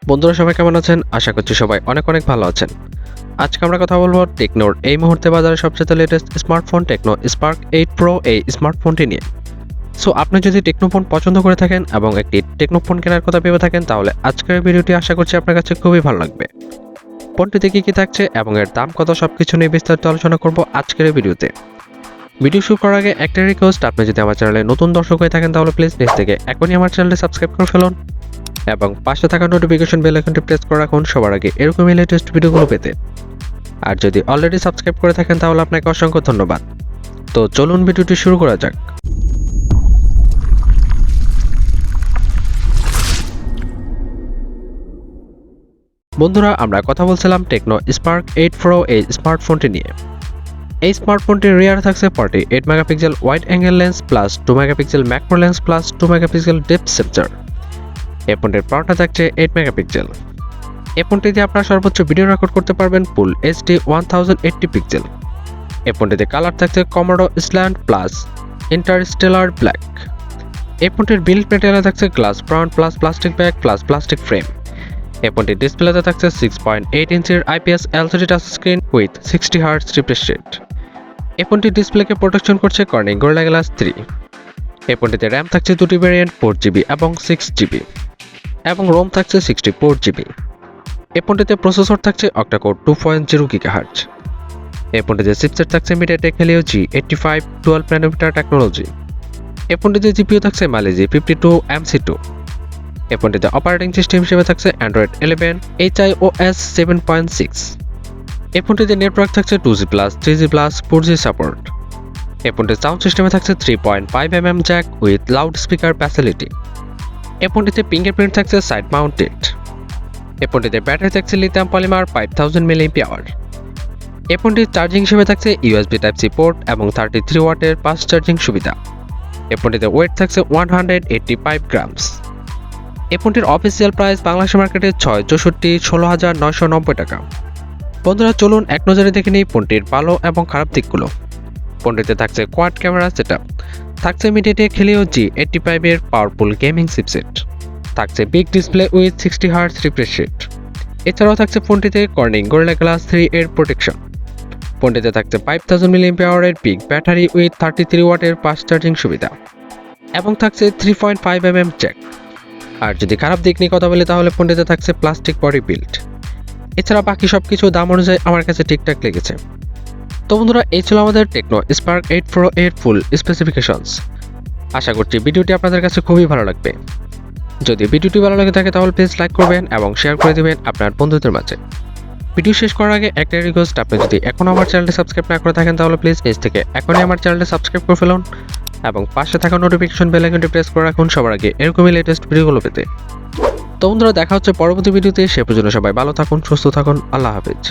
বন্ধুরা সবাই কেমন আছেন? আশা করছি সবাই অনেক ভালো আছেন। আজকে আমরা কথা বলবো টেকনোর এই মুহূর্তে বাজারে সবচেয়ে latest smartphone Tecno Spark 8 pro এই স্মার্টফোনটি নিয়ে। সো আপনি যদি টেকনো ফোন পছন্দ করে থাকেন এবং একটি টেকনো ফোন কেনার কথা ভেবে থাকেন তাহলে আজকের ভিডিওটি আশা করছি আপনার কাছে খুবই ভালো লাগবে। ফোনটিতে কি থাকছে এবং এর দাম কত সবকিছু নিয়ে বিস্তারিত আলোচনা করব আজকের ভিডিওতে। ভিডিও শুরু করার আগে একটা রিকোয়েস্ট, আপনি যদি আমার চ্যানেলে নতুন দর্শক হয়ে থাকেন তাহলে প্লিজ নিচ থেকে এখনই আমার চ্যানেলটি সাবস্ক্রাইব করে ফেলুন এবং পাশে থাকা নোটিফিকেশন বেল আইকনটি প্রেস করে রাখুন সবার আগে এরকমই লেটেস্ট ভিডিওগুলো পেতে। আর যদি অলরেডি সাবস্ক্রাইব করে থাকেন তাহলে আপনাকে অসংখ্য ধন্যবাদ। তো চলুন ভিডিওটি শুরু করা যাক। বন্ধুরা, আমরা কথা বলছিলাম টেকনো স্পার্ক 8 প্রো এই স্মার্টফোনটি নিয়ে। এই স্মার্টফোনটির রিয়ার থাকছে 48 megapixel wide angle lens plus 2 megapixel macro lens plus 2 megapixel depth sensor. এই ফোনটির পাওয়ারটা থাকছে 8 মেগাপিক্সেল। এই ফোনটিতে আপনারা সর্বোচ্চ ভিডিও রেকর্ড করতে পারবেন ফুল এইচডি 1080 পিক্সেল। এই ফোনটিতে কালার থাকছে কমোডো স্ল্যান্ড প্লাস ইন্টারস্টেলার ব্ল্যাক। এই ফোনটির বিল্ড ম্যাটেরিয়ালে থাকছে glass front plus plastic back plus plastic frame. এই ফোনটির ডিসপ্লেতে থাকছে 6.8 ইঞ্চির IPS LCD touch screen with 60 hertz refresh rate. এই ফোনটির ডিসপ্লেকে প্রোটেকশন করছে কর্নিং গোরিলা গ্লাস 3। এই ফোনটিতে র্যাম থাকছে দুটি ভ্যারিয়েন্ট 4GB এবং 6GB এবং রোম থাকছে 64GB। এই ফোনটিতে প্রসেসর থাকছে অক্টাকোর 2.0 GHz। এই ফোনটিতে চিপসেট থাকছে MediaTek Helio G85 12 nanometre technology. এই ফোনটিতে জিপিইউ থাকছে Mali-Z 52 MC2। এই ফোনটিতে অপারেটিং সিস্টেম হিসেবে থাকছে Android 11 HiOS 7.6। এই ফোনটিতে নেটওয়ার্ক থাকছে 2G+, 3G+, 4G সাপোর্ট। এই ফোনটির সাউন্ড সিস্টেমে থাকছে 3.5mm Jack with loud speaker facility. এই ফোনটিতে ফিঙ্গারপ্রিন্ট থাকছে সাইড মাউন্টেড। এই ফোনটিতে ব্যাটারি থাকছে লিথিয়াম পলিমার 5000 mAh। এই ফোনটির চার্জিং হিসেবে থাকছে USB Type-C পোর্ট এবং 33 ওয়াটের ফাস্ট চার্জিং সুবিধা। এই ফোনটিতে ওয়েট থাকছে 185 গ্রামস। এই ফোনটির অফিসিয়াল প্রাইস বাংলাদেশ মার্কেটে 16,990 টাকা। বন্ধুরা চলুন এক নজরে দেখে নিই ফোনটির ভালো এবং খারাপ দিকগুলো। ফোনটিতে থাকছে কোয়াড ক্যামেরা সেটআপ, থাকছে MediaTek Helio G85 এর পাওয়ারফুল গেমিং চিপসেট, থাকছে big display with 60 hertz refresh rate. এছাড়াও থাকছে ফোনটিতে কর্নিং গোরিলা গ্লাস 3 এর প্রোটেকশন। ফোনটিতে থাকছে 5000 mAh এর বিগ ব্যাটারি উইথ 33 ওয়াটের ফাস্ট চার্জিং সুবিধা এবং থাকছে 3.5mm জ্যাক। আর যদি খারাপ দিক নিয়ে কথা বলি তাহলে ফোনটিতে থাকছে প্লাস্টিক বডি বিল্ড। এছাড়া বাকি সবকিছু দাম অনুযায়ী আমার কাছে ঠিকঠাক লেগেছে। তো বন্ধুরা, এই ছিল আমাদের টেকনো স্পার্ক 8 প্রো এর ফুল স্পেসিফিকেশনস। আশা করছি ভিডিওটি আপনাদের কাছে খুবই ভালো লাগবে। যদি ভিডিওটি ভালো লাগে থাকে তাহলে প্লিজ লাইক করবেন এবং শেয়ার করে দিবেন আপনার বন্ধুদের মাঝে। ভিডিও শেষ করার আগে একটা রিকোয়েস্ট, আপনি যদি এখনও আমার চ্যানেলটি সাবস্ক্রাইব না করে থাকেন তাহলে প্লিজ নিচ থেকে এখনই আমার চ্যানেলটি সাবস্ক্রাইব করে ফেলুন এবং পাশে থাকা নোটিফিকেশন বেল আইকনটি প্রেস করে রাখুন সবার আগে এরকমই লেটেস্ট ভিডিওগুলো পেতে। তো বন্ধুরা, দেখা হচ্ছে পরবর্তী ভিডিওতে। সে পর্যন্ত সবাই ভালো থাকুন, সুস্থ থাকুন। আল্লাহ হাফেজ।